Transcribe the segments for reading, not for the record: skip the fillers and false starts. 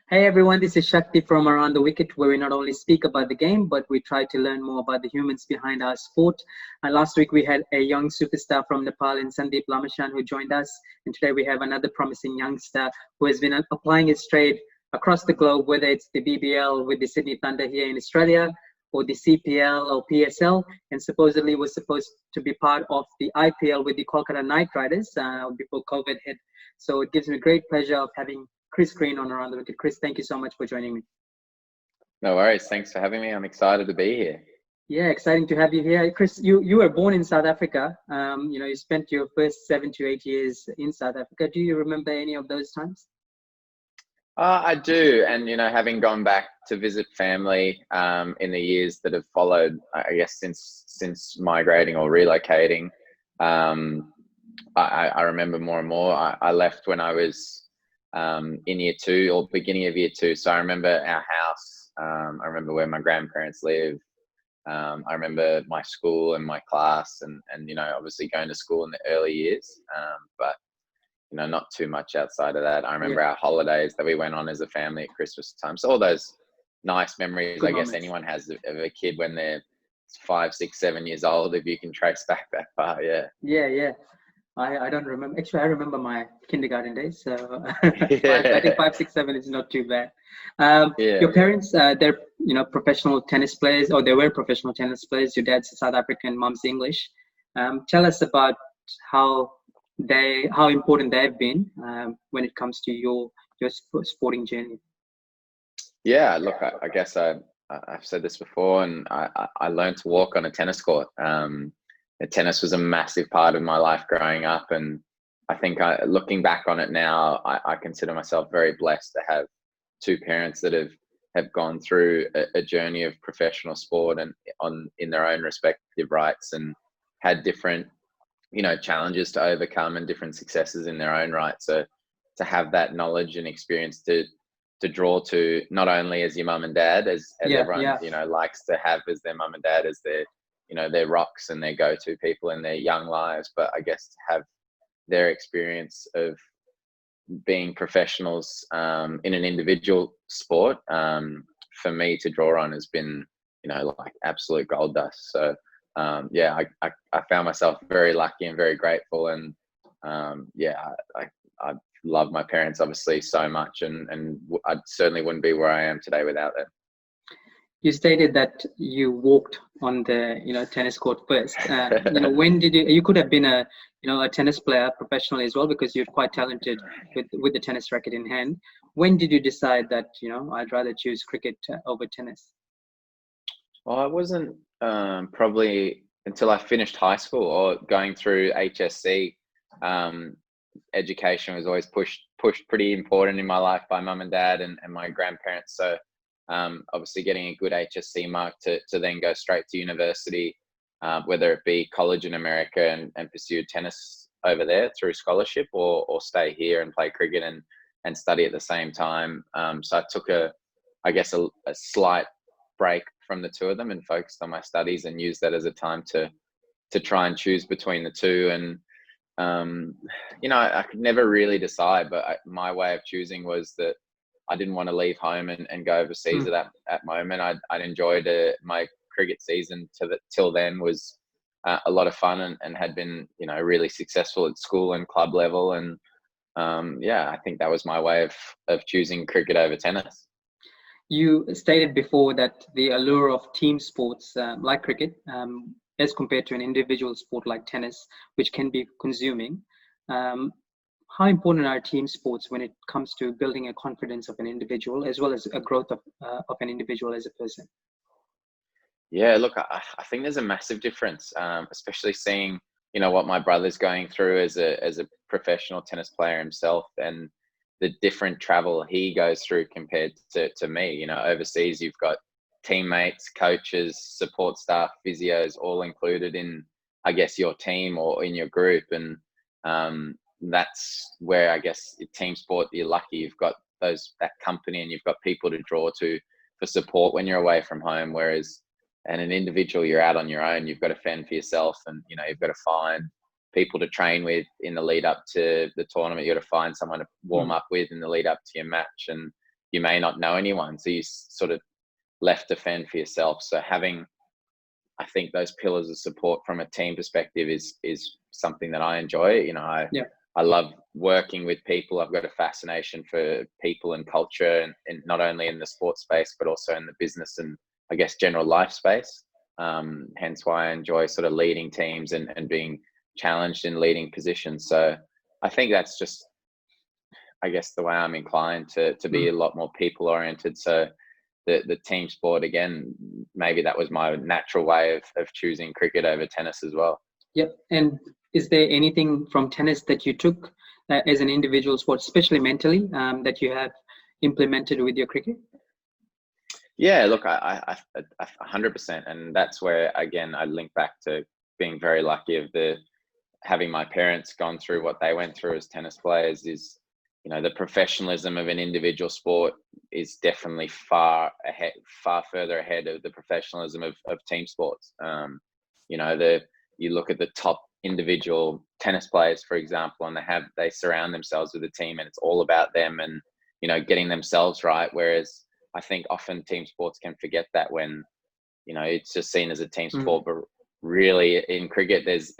Hey everyone, this is Shakti from Around the Wicket, where we not only speak about the game, but we try to learn more about the humans behind our sport. And last week we had a young superstar from Nepal in Sandeep Lamashan who joined us. And today we have another promising youngster who has been applying his trade across the globe, whether it's the BBL with the Sydney Thunder here in Australia, or the CPL or PSL, and supposedly was supposed to be part of the IPL with the Kolkata Knight Riders before COVID hit. So it gives me great pleasure of having Chris Green on Around the Wicket. Chris, thank you so much for joining me. No worries. Thanks for having me. I'm excited to be here. Yeah, exciting to have you here. Chris, you were born in South Africa. You spent your first 7 to 8 years in South Africa. Do you remember any of those times? I do. And, having gone back to visit family in the years that have followed, I guess, since migrating or relocating, I remember more and more. I left when I was in year two or beginning of year two. So I remember our house. I remember where my grandparents live. I remember my school and my class and obviously going to school in the early years. But not too much outside of that. I remember our holidays that we went on as a family at Christmas time. So all those nice memories, Good I guess moments. anyone has of a kid when they're 5, 6, 7 years old, if you can trace back that far. Yeah. Yeah. I don't remember. Actually, I remember my kindergarten days. So I think 5, 6, 7 is not too bad. Your parents, they're professional tennis players, or they were professional tennis players. Your dad's South African, mom's English. Tell us about how important they've been when it comes to your sporting journey. Yeah, look, I guess I've said this before, and I learned to walk on a tennis court. Tennis was a massive part of my life growing up, and I think looking back on it now, I consider myself very blessed to have two parents that have gone through a journey of professional sport and in their own respective rights, and had different challenges to overcome and different successes in their own right. So to have that knowledge and experience to draw to, not only as your mum and dad, as everyone likes to have as their mum and dad as their rocks and their go-to people in their young lives, but I guess to have their experience of being professionals in an individual sport, for me to draw on has been like absolute gold dust. So I found myself very lucky and very grateful, and I love my parents obviously so much, and I certainly wouldn't be where I am today without them. You stated that you walked on the tennis court first. When did you could have been a tennis player professionally as well, because you're quite talented with the tennis racket in hand. When did you decide that I'd rather choose cricket over tennis? Well, I wasn't probably until I finished high school or going through HSC. Education was always pushed pretty important in my life by mum and dad and my grandparents. So obviously getting a good HSC mark to then go straight to university, whether it be college in America and pursue tennis over there through scholarship, or stay here and play cricket and study at the same time. So I took a slight break from the two of them and focused on my studies, and used that as a time to try and choose between the two. And I could never really decide, but my way of choosing was that I didn't want to leave home and go overseas at that moment. I'd enjoyed my cricket season till then was a lot of fun, and had been really successful at school and club level. And I think that was my way of choosing cricket over tennis. You stated before that the allure of team sports like cricket, as compared to an individual sport like tennis, which can be consuming. How important are team sports when it comes to building a confidence of an individual, as well as a growth of an individual as a person? Yeah, look, I think there's a massive difference, especially seeing what my brother's going through as a professional tennis player himself, and the different travel he goes through compared to me. Overseas, you've got teammates, coaches, support staff, physios, all included in, I guess, your team or in your group. And that's where, I guess, team sport, you're lucky. You've got that company, and you've got people to draw to for support when you're away from home. Whereas, and an individual, you're out on your own. You've got to fend for yourself, and you've got to find people to train with in the lead up to the tournament. You got to find someone to warm up with in the lead up to your match, and you may not know anyone, so you sort of left to fend for yourself. So having, I think, those pillars of support from a team perspective is something that I enjoy. You know, I love working with people. I've got a fascination for people and culture, and not only in the sports space, but also in the business and, I guess, general life space. Hence why I enjoy sort of leading teams and being challenged in leading positions. So I think that's just, I guess, the way I'm inclined to be a lot more people oriented. So the team sport, again, maybe that was my natural way of choosing cricket over tennis as well. Yep. And is there anything from tennis that you took as an individual sport, especially mentally, that you have implemented with your cricket? Yeah, look, I 100%, and that's where, again, I link back to being very lucky of having my parents gone through what they went through as tennis players. Is, you know, the professionalism of an individual sport is definitely far further ahead of the professionalism of team sports. You know, you look at the top individual tennis players, for example, and they surround themselves with a team, and it's all about them and, you know, getting themselves right. Whereas I think often team sports can forget that when, you know, it's just seen as a team sport, but really in cricket, there's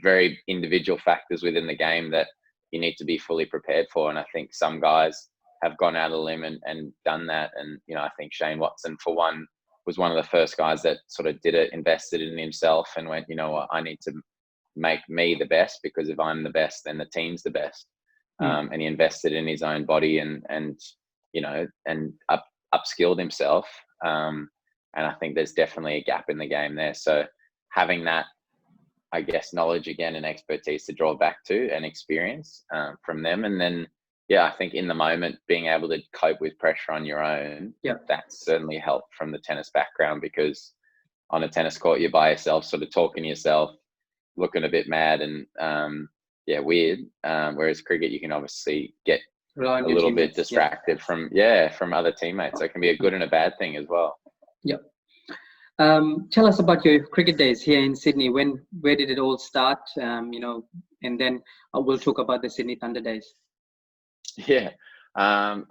very individual factors within the game that you need to be fully prepared for. And I think some guys have gone out of the limb and done that. And, you know, I think Shane Watson, for one, was one of the first guys that sort of did it, invested in himself and went, you know what, I need to make me the best, because if I'm the best, then the team's the best. And he invested in his own body and you know, and upskilled himself. And I think there's definitely a gap in the game there. So having that, I guess, knowledge again and expertise to draw back to and experience from them. And then, yeah, I think in the moment, being able to cope with pressure on your own, that's certainly helped from the tennis background, because on a tennis court, you're by yourself, sort of talking to yourself, looking a bit mad and, weird. Whereas cricket, you can obviously get a little bit distracted from other teammates. So it can be a good and a bad thing as well. Yep. Tell us about your cricket days here in Sydney. Where did it all start? You know, and then we'll talk about the Sydney Thunder days. Yeah, I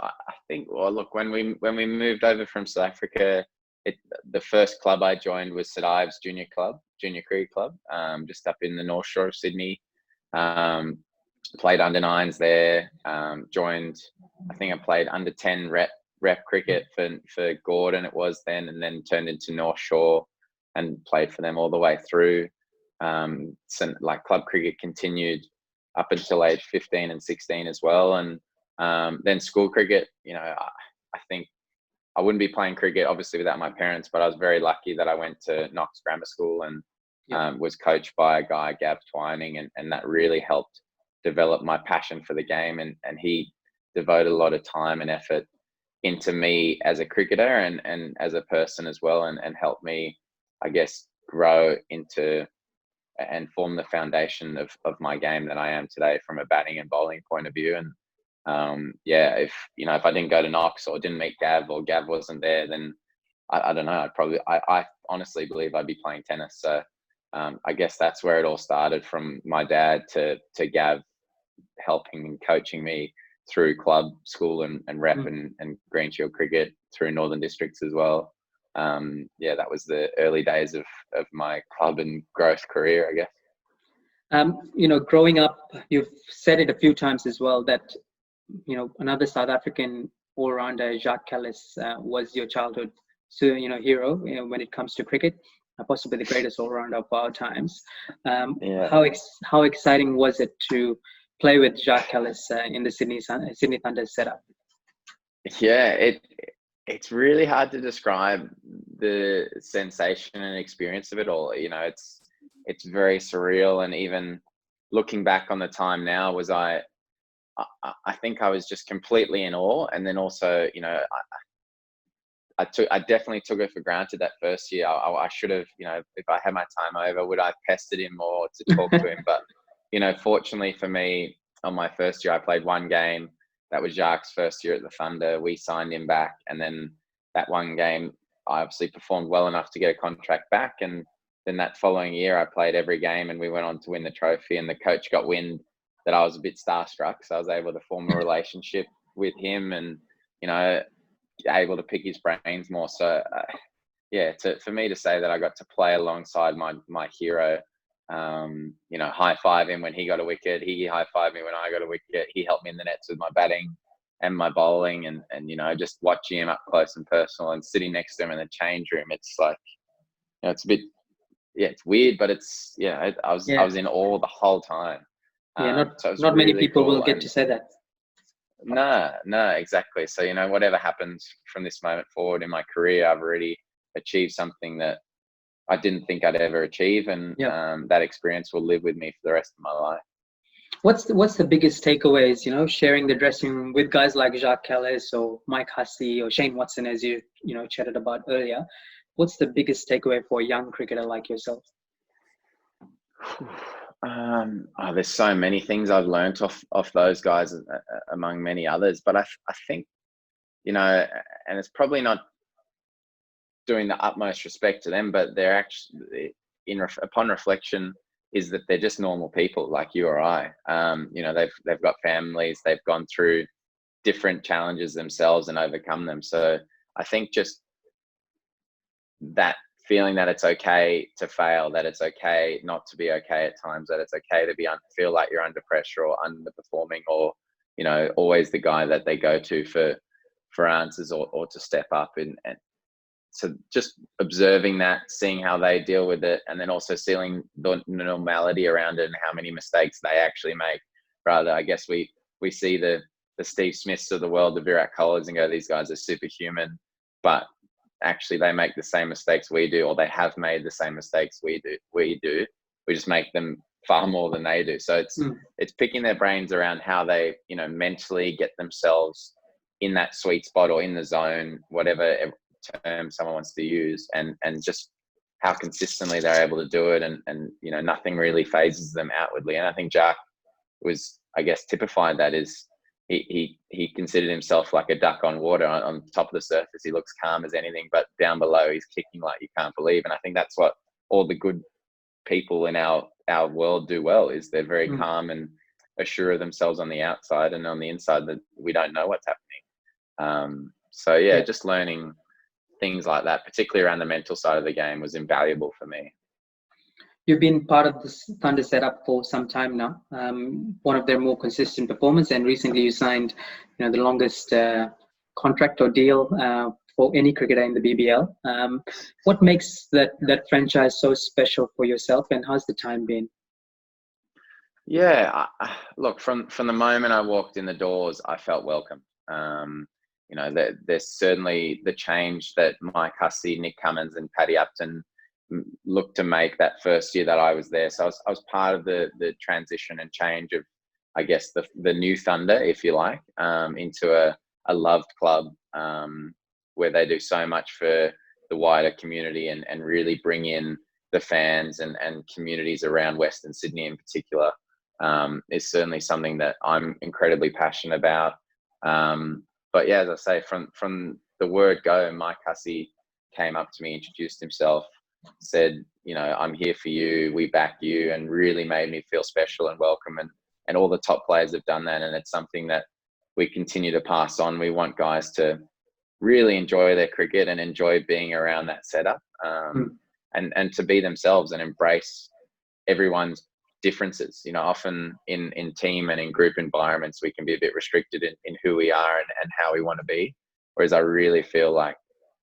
think. Well, look, when we moved over from South Africa, the first club I joined was St Ives Junior Cricket Club, just up in the North Shore of Sydney. Played under nines there. Joined. I think I played under 10 rep cricket for Gordon it was then, and then turned into North Shore and played for them all the way through. So like club cricket continued up until age 15 and 16 as well. And then school cricket, you know, I think I wouldn't be playing cricket obviously without my parents, but I was very lucky that I went to Knox Grammar School and was coached by a guy, Gav Twining, and that really helped develop my passion for the game. And he devoted a lot of time and effort into me as a cricketer and as a person as well, and helped me, I guess, grow into and form the foundation of my game that I am today from a batting and bowling point of view. And if I didn't go to Knox or didn't meet Gav, or Gav wasn't there, then I don't know, I honestly believe I'd be playing tennis. So I guess that's where it all started, from my dad to Gav helping and coaching me through club, school and rep and Green Shield cricket through Northern Districts as well. That was the early days of my club and growth career, I guess. You know, growing up, you've said it a few times as well that, you know, another South African all-rounder, Jacques Kallis, was your childhood, hero, you know, when it comes to cricket, possibly the greatest all-rounder of our times. How exciting was it to play with Jacques Kallis in the Sydney Thunder setup? Yeah, it's really hard to describe the sensation and experience of it all. You know, it's very surreal, and even looking back on the time now, I think I was just completely in awe. And then also, you know, I definitely took it for granted that first year. I should have, you know, if I had my time over, would I have pestered him more to talk to him? But, you know, fortunately for me, on my first year, I played one game. That was Jacques' first year at the Thunder. We signed him back. And then that one game, I obviously performed well enough to get a contract back. And then that following year, I played every game and we went on to win the trophy. And the coach got wind that I was a bit starstruck. So I was able to form a relationship with him. And you know, able to pick his brains more. So yeah, for me to say that I got to play alongside my hero, you know, high five him when he got a wicket, he high fived me when I got a wicket, he helped me in the nets with my batting and my bowling, and you know, just watching him up close and personal and sitting next to him in the change room, it's like, you know, it's a bit, yeah, it's weird, but it's, yeah, I was in awe the whole time. Yeah, So it was not many really people will cool. get And to say that. no, exactly. So, you know, whatever happens from this moment forward in my career, I've already achieved something that I didn't think I'd ever achieve, and Yeah. that experience will live with me for the rest of my life. What's the biggest takeaways, you know, sharing the dressing room with guys like Jacques Kallis or Mike Hussey or Shane Watson, as you know, chatted about earlier? What's the biggest takeaway for a young cricketer like yourself? There's so many things I've learned off those guys, among many others. But I think, you know, and it's probably not doing the utmost respect to them, but they're actually, upon reflection, is that they're just normal people like you or I. You know, they've got families, they've gone through different challenges themselves and overcome them. So I think just that feeling that it's okay to fail, that it's okay not to be okay at times, that it's okay to be feel like you're under pressure or underperforming, or, you know, always the guy that they go to for answers, or to step up, and so just observing that, seeing how they deal with it, and then also seeing the normality around it and how many mistakes they actually make. Rather, I guess we see the Steve Smiths of the world, the Virat Kohlis, and go, these guys are superhuman, but actually they make the same mistakes we do, or they have made the same mistakes we do. We just make them far more than they do. So it's picking their brains around how they, you know, mentally get themselves in that sweet spot or in the zone, whatever term someone wants to use, and just how consistently they're able to do it, and you know, nothing really phases them outwardly. And I think Jack was, I guess, typified that. Is he considered himself like a duck on water. On top of the surface, he looks calm as anything, but down below, he's kicking like you can't believe. And I think that's what all the good people in our world do well, is they're very calm and assured of themselves on the outside, and on the inside that we don't know what's happening. So yeah, just learning things like that, particularly around the mental side of the game, was invaluable for me. You've been part of this Thunder setup for some time now. One of their more consistent performers, and recently you signed, you know, the longest contract or deal for any cricketer in the BBL. What makes that franchise so special for yourself, and how's the time been? Yeah, look, from the moment I walked in the doors, I felt welcome. You know, there's certainly the change that Mike Hussey, Nick Cummins, and Paddy Upton looked to make that first year that I was there. So I was part of the transition and change of, I guess, the new Thunder, if you like, into a loved club, where they do so much for the wider community, and really bring in the fans and communities around Western Sydney in particular, is certainly something that I'm incredibly passionate about. But yeah, as I say, from the word go, Mike Hussey came up to me, introduced himself, said, you know, I'm here for you, we back you, and really made me feel special and welcome. And all the top players have done that, and it's something that we continue to pass on. We want guys to really enjoy their cricket and enjoy being around that setup, and to be themselves and embrace everyone's differences. You know, often in team and in group environments, we can be a bit restricted in who we are and how we want to be. Whereas I really feel like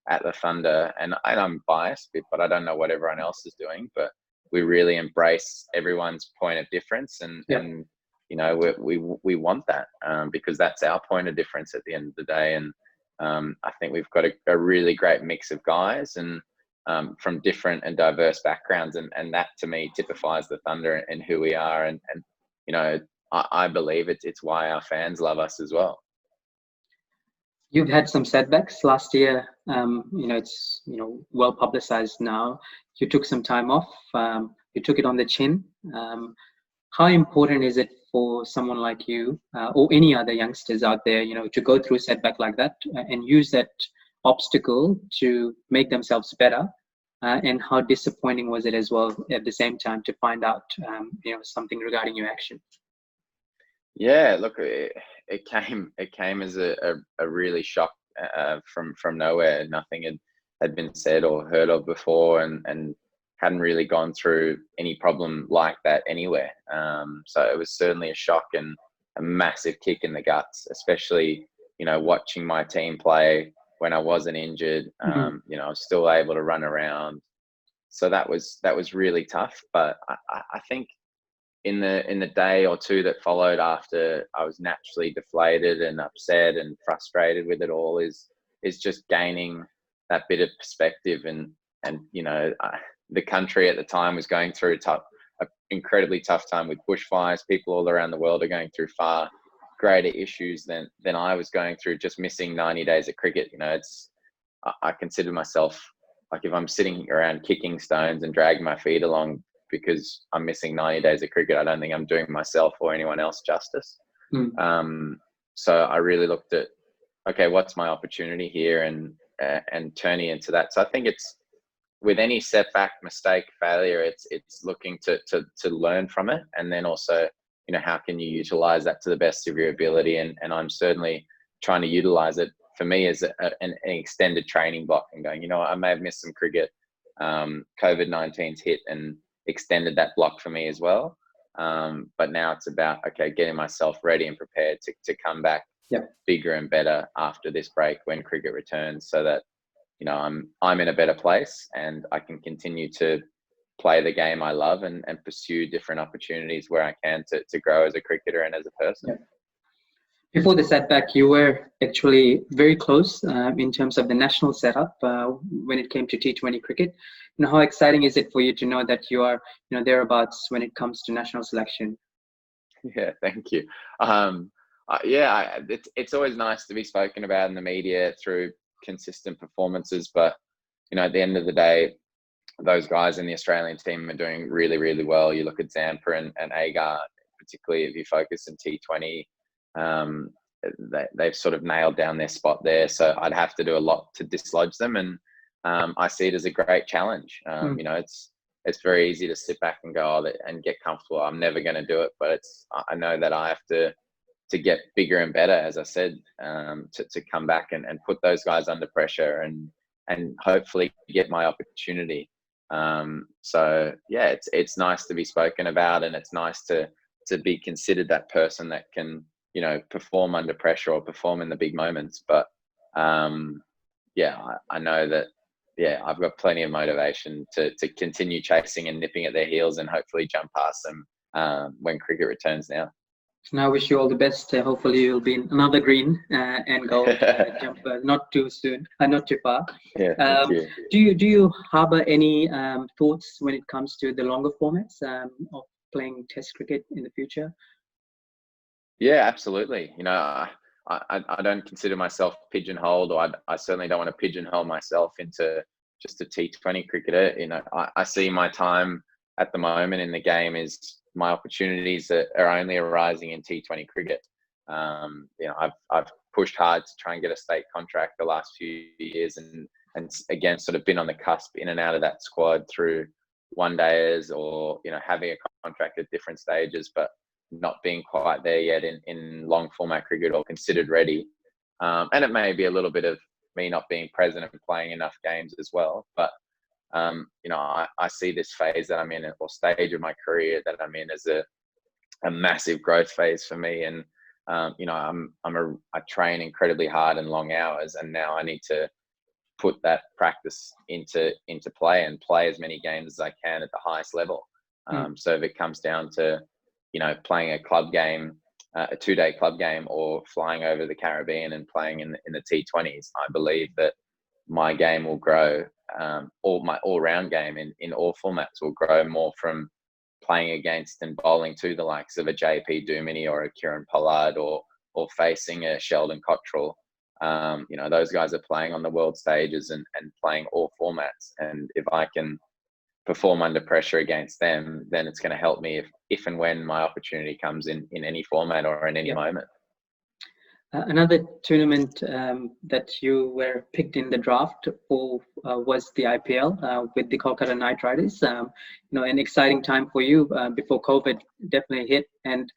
at the Thunder, and I'm biased, but I don't know what everyone else is doing, but we really embrace everyone's point of difference, and you know, we want that, because that's our point of difference at the end of the day. And I think we've got a really great mix of guys, and from different and diverse backgrounds, and that to me typifies the Thunder and who we are, and you know, I believe it's why our fans love us as well. You've had some setbacks last year. You know, it's, you know, well publicized now. You took some time off. You took it on the chin. How important is it for someone like you, or any other youngsters out there, you know, to go through a setback like that and use that obstacle to make themselves better? And how disappointing was it as well at the same time to find out, you know, something regarding your action? Yeah, look, it came as a really shock from nowhere. Nothing had been said or heard of before, and hadn't really gone through any problem like that anywhere. So it was certainly a shock and a massive kick in the guts, especially, watching my team play when I wasn't injured. I was still able to run around. So that was really tough. But I think in the day or two that followed after, I was naturally deflated and upset and frustrated with it all, is just gaining that bit of perspective. And the country at the time was going through an incredibly tough time with bushfires. People all around the world are going through far greater issues than I was going through, just missing 90 days of cricket. I consider myself, like, if I'm sitting around kicking stones and dragging my feet along because I'm missing 90 days of cricket, I don't think I'm doing myself or anyone else justice. So I really looked at, okay, what's my opportunity here, and turning into that. So I think it's, with any setback, mistake, failure, it's looking to learn from it, and then also, how can you utilize that to the best of your ability? And I'm certainly trying to utilize it, for me, as an extended training block, and going, I may have missed some cricket. COVID-19's hit and extended that block for me as well. But now it's about, okay, getting myself ready and prepared to come back bigger and better after this break when cricket returns, so that I'm in a better place and I can continue to play the game I love, and pursue different opportunities where I can to grow as a cricketer and as a person. Before the setback, you were actually very close in terms of the national setup when it came to T20 cricket. How exciting is it for you to know that you are thereabouts when it comes to national selection? Yeah, thank you. It's always nice to be spoken about in the media through consistent performances, but at the end of the day, those guys in the Australian team are doing really, really well. You look at Zampa and Agar, particularly if you focus in T20, they've sort of nailed down their spot there. So I'd have to do a lot to dislodge them, and I see it as a great challenge. It's very easy to sit back and go, and get comfortable. I'm never going to do it, but I know that I have to get bigger and better, as I said, to come back and put those guys under pressure and hopefully get my opportunity. So yeah, it's nice to be spoken about, and it's nice to be considered that person that can, perform under pressure or perform in the big moments. But I know that, I've got plenty of motivation to continue chasing and nipping at their heels, and hopefully jump past them when cricket returns now. And I wish you all the best. Hopefully you'll be in another green and go jump not too soon, not too far. Yeah, thank you. Do you harbor any thoughts when it comes to the longer formats of playing Test cricket in the future? Yeah, absolutely. I don't consider myself pigeonholed, or I certainly don't want to pigeonhole myself into just a T20 cricketer. I see my time at the moment in the game is my opportunities that are only arising in T20 cricket. I've pushed hard to try and get a state contract the last few years, and again, sort of been on the cusp in and out of that squad through one days, or having a contract at different stages, but not being quite there yet in long format cricket or considered ready. And it may be a little bit of me not being present and playing enough games as well. But I see this phase that I'm in, or stage of my career that I'm in, as a massive growth phase for me. And I train incredibly hard and long hours, and now I need to put that practice into play and play as many games as I can at the highest level. So if it comes down to playing a club game, a 2-day club game, or flying over the Caribbean and playing in the T20s, I believe that my game will grow, or my all-round game in all formats will grow more from playing against and bowling to the likes of a JP Duminy or a Kieran Pollard, or facing a Sheldon Cottrell. Those guys are playing on the world stages and playing all formats. And if I can perform under pressure against them, then it's going to help me if and when my opportunity comes in any format or in any moment. Another tournament that you were picked in the draft for was the IPL with the Kolkata Knight Riders. An exciting time for you before COVID definitely hit. And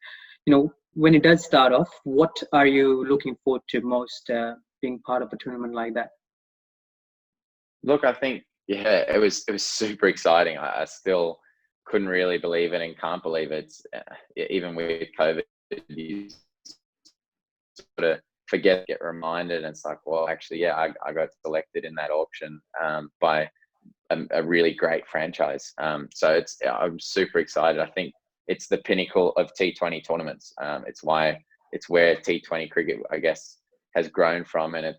when it does start off, what are you looking forward to most being part of a tournament like that? Look, I think, yeah, it was super exciting. I still couldn't really believe it and can't believe it. Even with COVID, you sort of forget, get reminded, and it's like, well, actually, yeah, I got selected in that auction by a really great franchise. So I'm super excited. I think it's the pinnacle of T20 tournaments. It's where T20 cricket, I guess, has grown from, and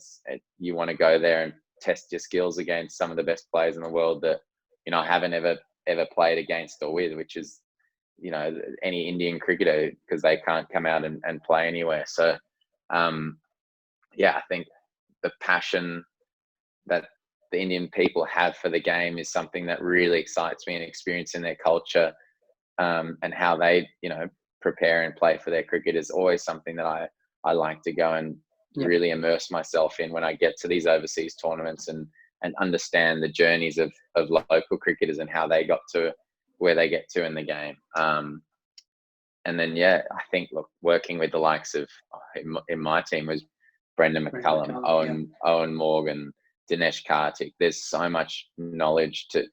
you want to go there and test your skills against some of the best players in the world that I haven't ever played against or with, which is any Indian cricketer, because they can't come out and play anywhere. So yeah, I think the passion that the Indian people have for the game is something that really excites me, and experiencing their culture and how they prepare and play for their cricket is always something that I like to go and really immerse myself in when I get to these overseas tournaments, and understand the journeys of local cricketers and how they got to where they get to in the game. And then, yeah, I think, look, working with the likes of, in my team was Brendan McCullum, Owen Morgan, Dinesh Karthik. There's so much knowledge to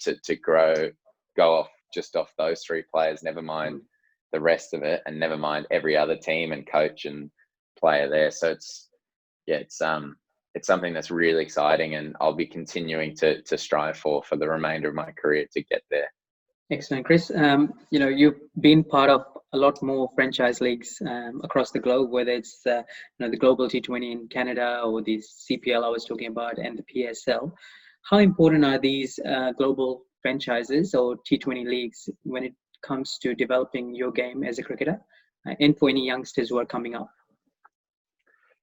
go off just off those three players, never mind the rest of it, and never mind every other team and coach and player there. So it's something that's really exciting, and I'll be continuing to strive for the remainder of my career to get there. Excellent, Chris. You've been part of a lot more franchise leagues across the globe, whether it's the Global T20 in Canada, or the CPL I was talking about, and the PSL. How important are these global franchises or T20 leagues when it comes to developing your game as a cricketer, and for any youngsters who are coming up?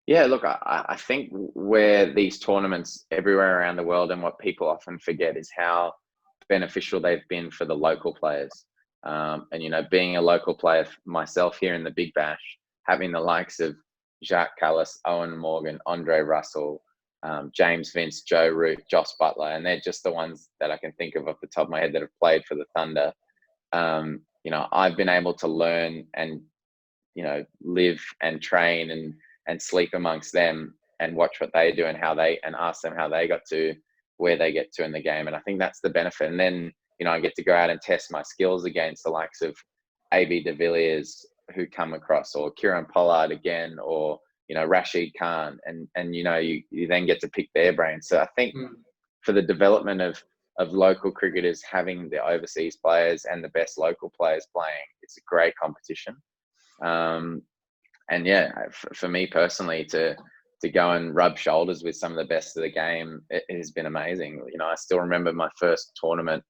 Yeah, look, I think where these tournaments everywhere around the world, and what people often forget, is how beneficial they've been for the local players. And being a local player myself here in the Big Bash, having the likes of Jacques Kallis, Owen Morgan, Andre Russell, James Vince, Joe Root, Joss Butler, and they're just the ones that I can think of off the top of my head that have played for the Thunder. I've been able to learn and live and train and sleep amongst them, and watch what they do and ask them how they got to where they get to in the game. And I think that's the benefit. And then, I get to go out and test my skills against the likes of AB de Villiers, who come across, or Kieran Pollard again, or, Rashid Khan. And you then get to pick their brains. So I think for the development of local cricketers, having the overseas players and the best local players playing, it's a great competition. And yeah, for me personally, to go and rub shoulders with some of the best of the game, it has been amazing. I still remember my first tournament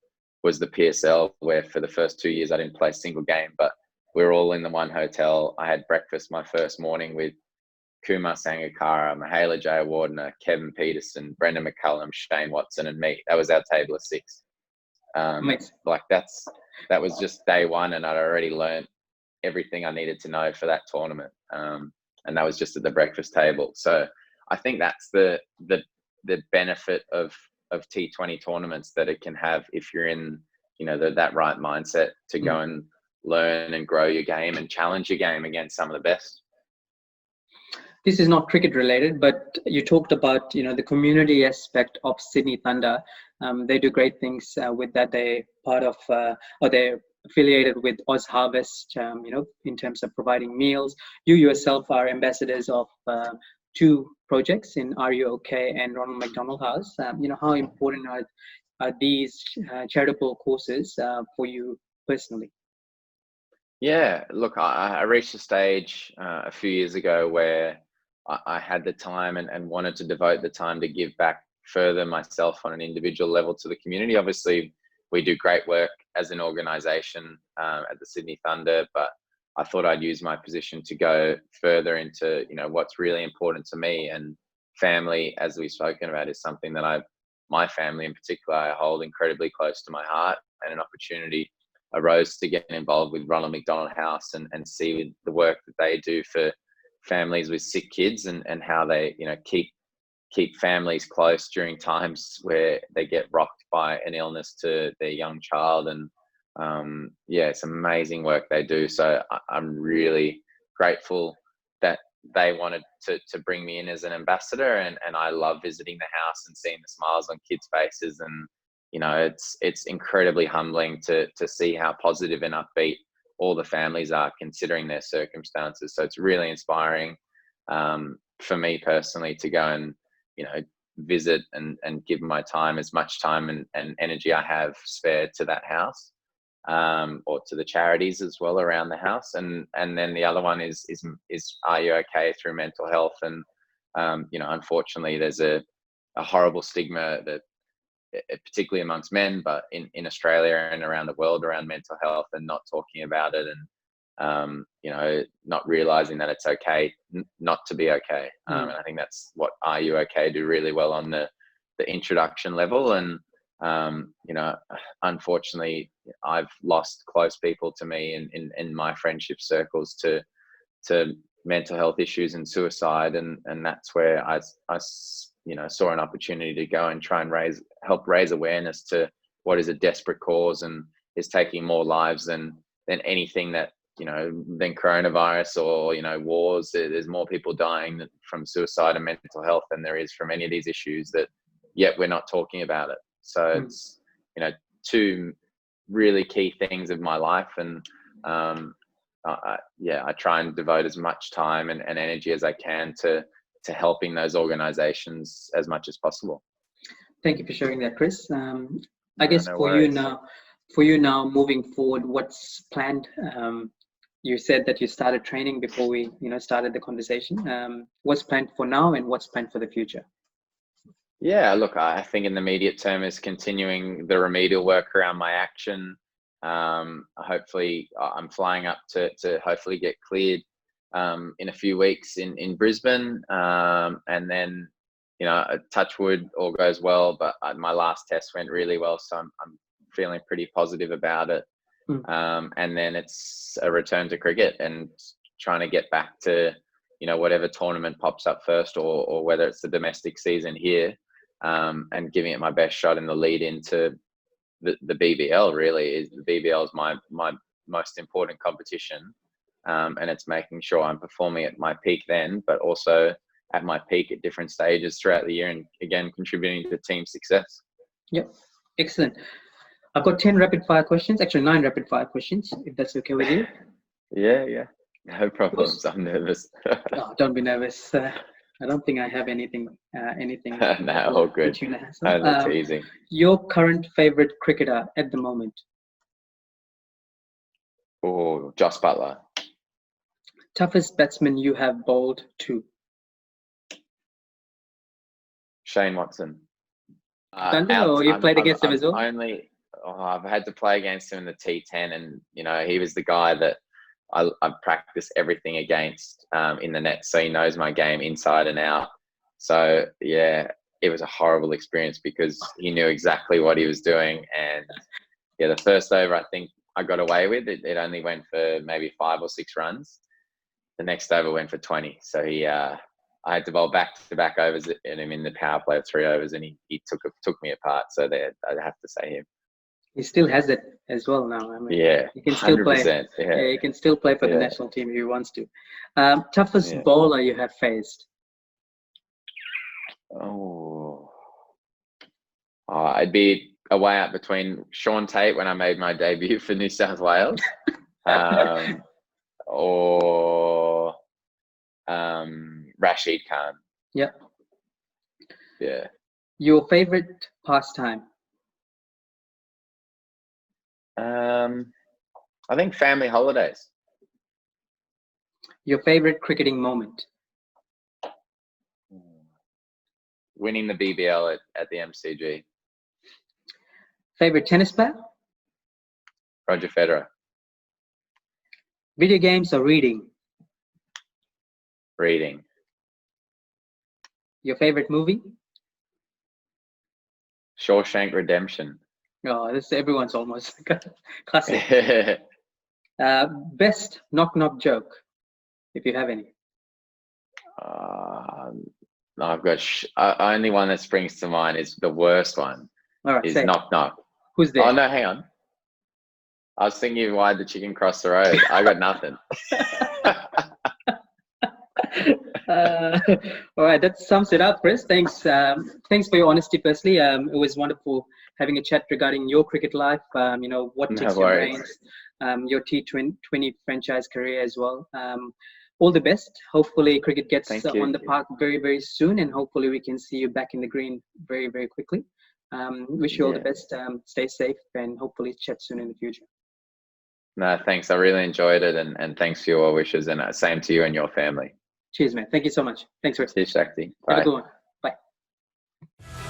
was the PSL, where for the first 2 years I didn't play a single game, but we were all in the one hotel. I had breakfast my first morning with Kumar Sangakkara, Mahela Jayawardena, Kevin Peterson, Brendan McCullum, Shane Watson, and me. That was our table of six. That was just day one, and I'd already learned everything I needed to know for that tournament. And that was just at the breakfast table. So I think that's the benefit of T20 tournaments that it can have, if you're in that right mindset to go and learn and grow your game and challenge your game against some of the best. This is not cricket related, but you talked about the community aspect of Sydney Thunder. They do great things with that. They're part of or they're affiliated with Oz Harvest, in terms of providing meals. You yourself are ambassadors of two projects in RUOK and Ronald McDonald House. How important are these charitable causes for you personally? Yeah, look, I reached a stage a few years ago where I had the time and wanted to devote the time to give back further myself on an individual level to the community. Obviously, we do great work as an organisation at the Sydney Thunder, but I thought I'd use my position to go further into what's really important to me. And family, as we've spoken about, is something that my family in particular, I hold incredibly close to my heart. And an opportunity arose to get involved with Ronald McDonald House and see the work that they do for families with sick kids, and how they keep families close during times where they get rocked by an illness to their young child. And it's amazing work they do. So I'm really grateful that they wanted to bring me in as an ambassador, and I love visiting the house and seeing the smiles on kids' faces. And it's incredibly humbling to see how positive and upbeat all the families are considering their circumstances. So it's really inspiring for me personally to go and visit and give my time, as much time and energy I have spare, to that house, or to the charities as well around the house. And then the other one is Are You Okay? Through mental health. And unfortunately there's a horrible stigma that, particularly amongst men, but in Australia and around the world, around mental health, and not talking about it, and not realizing that it's okay not to be okay. And I think that's what Are You Okay? Do really well on the introduction level. And unfortunately I've lost close people to me in my friendship circles to mental health issues and suicide, and that's where I saw an opportunity to go and try and help raise awareness to what is a desperate cause and is taking more lives than anything that than coronavirus or wars. There's more people dying from suicide and mental health than there is from any of these issues, that yet we're not talking about it. So it's two really key things of my life, and I try and devote as much time and energy as I can to helping those organizations as much as possible. Thank you for sharing that, Chris. I guess for you now moving forward, what's planned? You said that you started training before we started the conversation. What's planned for now, and what's planned for the future? Yeah, look, I think in the immediate term is continuing the remedial work around my action. Hopefully I'm flying up to hopefully get cleared in a few weeks in Brisbane, and then touch wood, all goes well, but my last test went really well, so I'm feeling pretty positive about it. And then it's a return to cricket and trying to get back to whatever tournament pops up first, or whether it's the domestic season here, and giving it my best shot in the lead into the BBL. Really, the BBL is my most important competition, and it's making sure I'm performing at my peak then, but also at my peak at different stages throughout the year, and again contributing to team success. Yep, excellent. I've got 10 rapid fire questions, actually 9 rapid fire questions, if that's okay with you. Yeah, no problems. I'm nervous. Oh, don't be nervous. I don't think I have anything. No, all good. That's easy. Your current favorite cricketer at the moment? Oh, Joss Butler. Toughest batsman you have bowled to? Shane Watson. You played against him as well? I've had to play against him in the T10, and he was the guy that I practice everything against in the net, so he knows my game inside and out. So yeah, it was a horrible experience because he knew exactly what he was doing. And yeah, the first over I think I got away with it. It only went for maybe 5 or 6 runs. The next over went for 20. So I had to bowl back-to-back overs and him in the power play of 3 overs, and he took me apart. So I'd have to say him. He still has it as well now. I mean, yeah, he can still play. Yeah, he can still play for the national team if he wants to. Toughest bowler you have faced? I'd be a way out between Sean Tate when I made my debut for New South Wales, or Rashid Khan. Yep. Yeah. Your favorite pastime? I think family holidays. Your favorite cricketing moment? Winning the BBL at the MCG. Favorite tennis player? Roger Federer. Video games or reading? Reading. Your favorite movie? Shawshank Redemption. Oh, this is everyone's almost classic. Best knock joke, if you have any. No, I've got only one that springs to mind is the worst one. All right, is knock knock. Who's there? Oh no, hang on. I was thinking why the chicken crossed the road. I got nothing. All right, that sums it up, Chris. Thanks. Thanks for your honesty, firstly. It was wonderful having a chat regarding your cricket life. What No ticks your worries. brains, your T20 franchise career as well. All the best. Hopefully, cricket gets Thank on you. the park very, very soon, and hopefully, we can see you back in the green very, very quickly. Wish you all the Yeah. best. Stay safe, and hopefully, chat soon in the future. No, thanks. I really enjoyed it, and thanks for your wishes, and same to you and your family. Cheers, man. Thank you so much. Thanks, Chris. Cheers, Shakti. Have a Bye. good one. Bye.